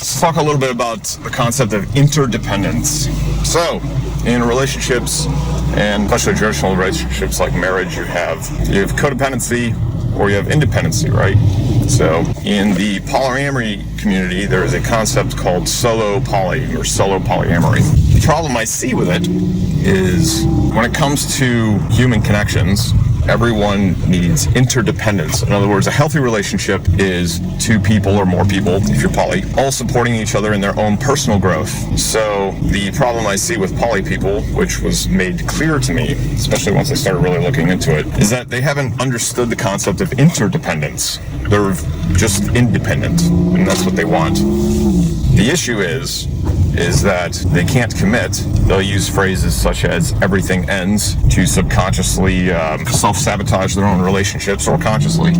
Let's talk a little bit about the concept of interdependence. So, in relationships, and especially traditional relationships like marriage, you have codependency or you have independency, right? So, in the polyamory community, there is a concept called solo poly or solo polyamory. The problem I see with it is when it comes to human connections, everyone needs interdependence. In other words, a healthy relationship is two people or more people, if you're poly, all supporting each other in their own personal growth. So the problem I see with poly people, which was made clear to me, especially once I started really looking into it, is that they haven't understood the concept of interdependence. They're just independent, and that's what they want. The issue is that they can't commit. They'll use phrases such as everything ends to subconsciously self-sabotage their own relationships or consciously.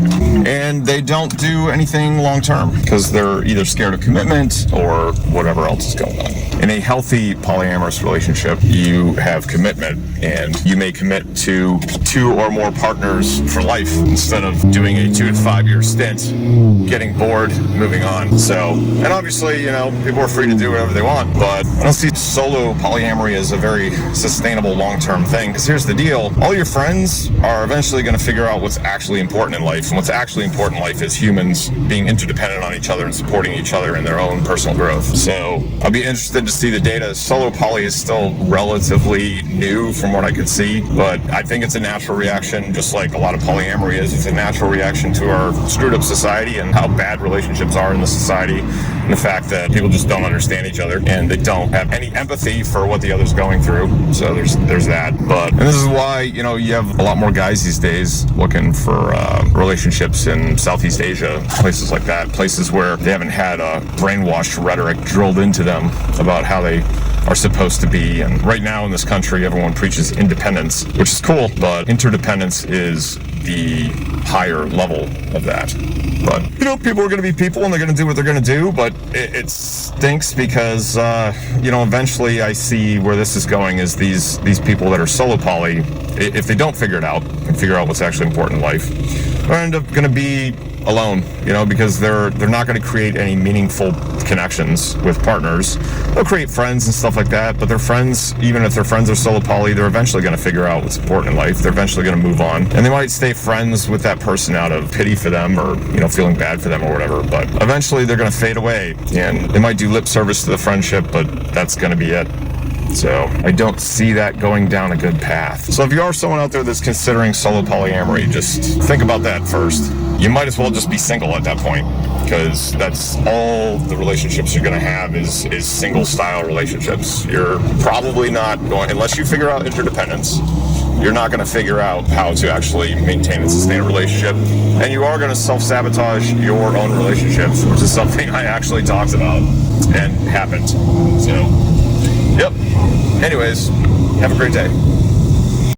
And they don't do anything long-term because they're either scared of commitment or whatever else is going on. In a healthy polyamorous relationship, you have commitment and you may commit to 2 or more partners for life instead of doing a 2 to 5 year stint, getting bored, moving on. So, and obviously, people are free to do whatever they want, but I don't see solo polyamory as a very sustainable long-term thing, because here's the deal. All your friends are eventually going to figure out what's actually important in life, and what's actually important in life is humans being interdependent on each other and supporting each other in their own personal growth. So I'll be interested to see the data. Solo poly is still relatively new from what I could see, but I think it's a natural reaction, just like a lot of polyamory is. It's a natural reaction to our screwed up society and how bad relationships are in the society, and the fact that people just don't understand each other and they don't have any empathy for what the other's going through. So there's that. And this is why you have a lot more guys these days looking for relationships in Southeast Asia, places like that, places where they haven't had a brainwashed rhetoric drilled into them about how they are supposed to be. And right now in this country, everyone preaches independence, which is cool, but interdependence is the higher level of that. But people are going to be people and they're going to do what they're going to do, but it stinks because eventually I see where this is going is these people that are solo poly, if they don't figure it out and figure out what's actually important in life, they'll end up going to be alone, because they're not going to create any meaningful connections with partners. They'll create friends and stuff like that, but their friends, even if their friends are solo poly, they're eventually going to figure out what's important in life. They're eventually going to move on, and they might stay friends with that person out of pity for them or feeling bad for them or whatever, but eventually they're going to fade away, and they might do lip service to the friendship, but that's going to be it. So I don't see that going down a good path. So if you are someone out there that's considering solo polyamory, just think about that first. You might as well just be single at that point, because that's all the relationships you're going to have is single style relationships. You're probably not going, unless you figure out interdependence, you're not going to figure out how to actually maintain and sustain a relationship, and you are going to self-sabotage your own relationships, which is something I actually talked about and happened. So, yep. Anyways, have a great day.